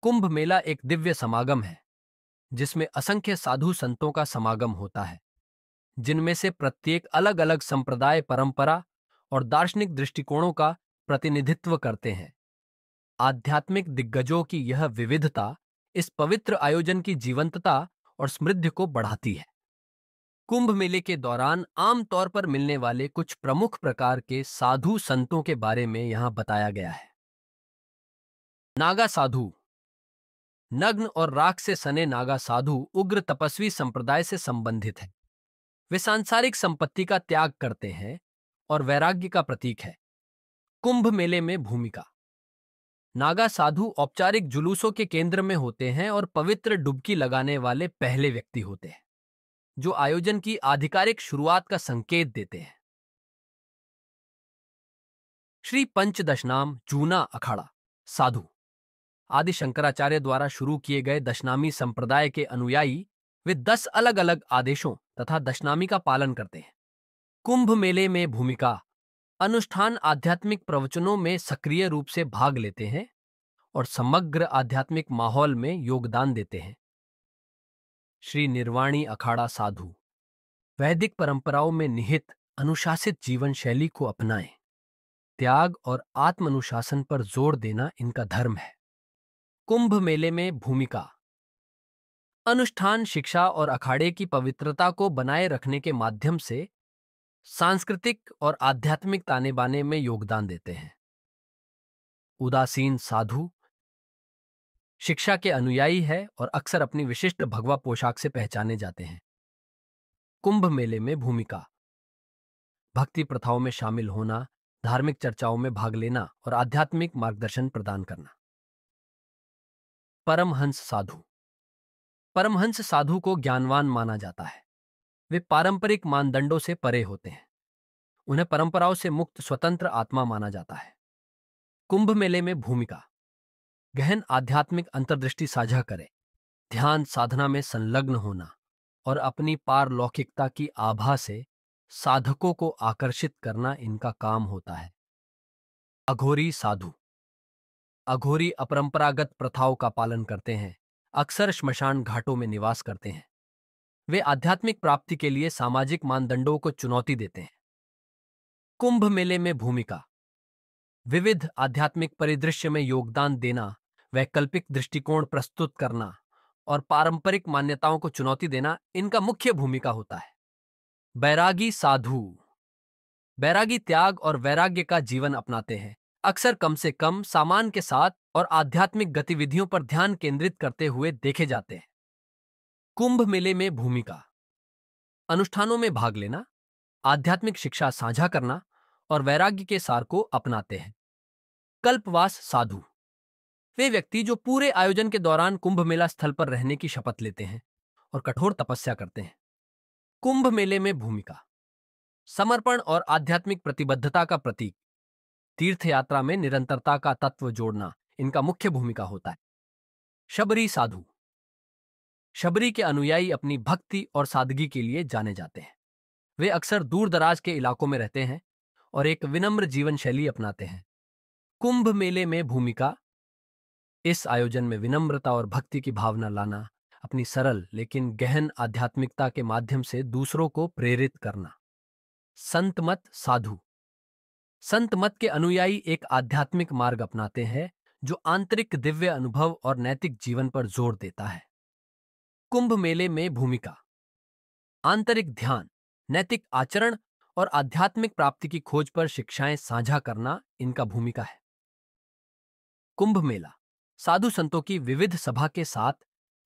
कुंभ मेला एक दिव्य समागम है जिसमें असंख्य साधु संतों का समागम होता है, जिनमें से प्रत्येक अलग अलग संप्रदाय, परंपरा और दार्शनिक दृष्टिकोणों का प्रतिनिधित्व करते हैं। आध्यात्मिक दिग्गजों की यह विविधता इस पवित्र आयोजन की जीवंतता और समृद्धि को बढ़ाती है। कुंभ मेले के दौरान आमतौर पर मिलने वाले कुछ प्रमुख प्रकार के साधु संतों के बारे में यहाँ बताया गया है। नागा साधु। नग्न और राख से सने नागा साधु उग्र तपस्वी संप्रदाय से संबंधित है। वे सांसारिक संपत्ति का त्याग करते हैं और वैराग्य का प्रतीक है। कुंभ मेले में भूमिका। नागा साधु औपचारिक जुलूसों के केंद्र में होते हैं और पवित्र डुबकी लगाने वाले पहले व्यक्ति होते हैं, जो आयोजन की आधिकारिक शुरुआत का संकेत देते हैं। श्री पंचदशनाम जूना अखाड़ा साधु। आदि शंकराचार्य द्वारा शुरू किए गए दशनामी संप्रदाय के अनुयायी वे 10 अलग अलग आदेशों तथा दशनामी का पालन करते हैं। कुंभ मेले में भूमिका। अनुष्ठान आध्यात्मिक प्रवचनों में सक्रिय रूप से भाग लेते हैं और समग्र आध्यात्मिक माहौल में योगदान देते हैं। श्री निर्वाणी अखाड़ा साधु। वैदिक परंपराओं में निहित अनुशासित जीवन शैली को अपनाएं। त्याग और आत्मानुशासन पर जोर देना इनका धर्म है। कुंभ मेले में भूमिका। अनुष्ठान, शिक्षा और अखाड़े की पवित्रता को बनाए रखने के माध्यम से सांस्कृतिक और आध्यात्मिक ताने बाने में योगदान देते हैं। उदासीन साधु। शिक्षा के अनुयायी है और अक्सर अपनी विशिष्ट भगवा पोशाक से पहचाने जाते हैं। कुंभ मेले में भूमिका। भक्ति प्रथाओं में शामिल होना, धार्मिक चर्चाओं में भाग लेना और आध्यात्मिक मार्गदर्शन प्रदान करना। परमहंस साधु। परमहंस साधु को ज्ञानवान माना जाता है। वे पारंपरिक मानदंडों से परे होते हैं। उन्हें परंपराओं से मुक्त स्वतंत्र आत्मा माना जाता है। कुंभ मेले में भूमिका। गहन आध्यात्मिक अंतर्दृष्टि साझा करें, ध्यान साधना में संलग्न होना और अपनी पारलौकिकता की आभा से साधकों को आकर्षित करना इनका काम होता है। अघोरी साधु। अघोरी अपरंपरागत प्रथाओं का पालन करते हैं, अक्सर श्मशान घाटों में निवास करते हैं। वे आध्यात्मिक प्राप्ति के लिए सामाजिक मानदंडों को चुनौती देते हैं। कुंभ मेले में भूमिका। विविध आध्यात्मिक परिदृश्य में योगदान देना, वैकल्पिक दृष्टिकोण प्रस्तुत करना और पारंपरिक मान्यताओं को चुनौती देना इनका मुख्य भूमिका होता है। बैरागी साधु। बैरागी त्याग और वैराग्य का जीवन अपनाते हैं, अक्सर कम से कम सामान के साथ और आध्यात्मिक गतिविधियों पर ध्यान केंद्रित करते हुए देखे जाते हैं। कुंभ मेले में भूमिका। अनुष्ठानों में भाग लेना, आध्यात्मिक शिक्षा साझा करना और वैराग्य के सार को अपनाते हैं। कल्पवास साधु। वे व्यक्ति जो पूरे आयोजन के दौरान कुंभ मेला स्थल पर रहने की शपथ लेते हैं और कठोर तपस्या करते हैं। कुंभ मेले में भूमिका। समर्पण और आध्यात्मिक प्रतिबद्धता का प्रतीक। तीर्थ यात्रा में निरंतरता का तत्व जोड़ना इनका मुख्य भूमिका होता है। शबरी साधु। शबरी के अनुयायी अपनी भक्ति और सादगी के लिए जाने जाते हैं। वे अक्सर दूर दराज के इलाकों में रहते हैं और एक विनम्र जीवन शैली अपनाते हैं। कुंभ मेले में भूमिका। इस आयोजन में विनम्रता और भक्ति की भावना लाना, अपनी सरल लेकिन गहन आध्यात्मिकता के माध्यम से दूसरों को प्रेरित करना। संत मत साधु। संत मत के अनुयायी एक आध्यात्मिक मार्ग अपनाते हैं जो आंतरिक दिव्य अनुभव और नैतिक जीवन पर जोर देता है। कुंभ मेले में भूमिका। आंतरिक ध्यान, नैतिक आचरण और आध्यात्मिक प्राप्ति की खोज पर शिक्षाएं साझा करना इनका भूमिका है। कुंभ मेला साधु संतों की विविध सभा के साथ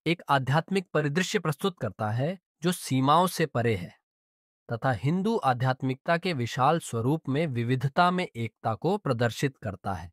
एक आध्यात्मिक परिदृश्य प्रस्तुत करता है जो सीमाओं से परे है तथा हिंदू आध्यात्मिकता के विशाल स्वरूप में विविधता में एकता को प्रदर्शित करता है।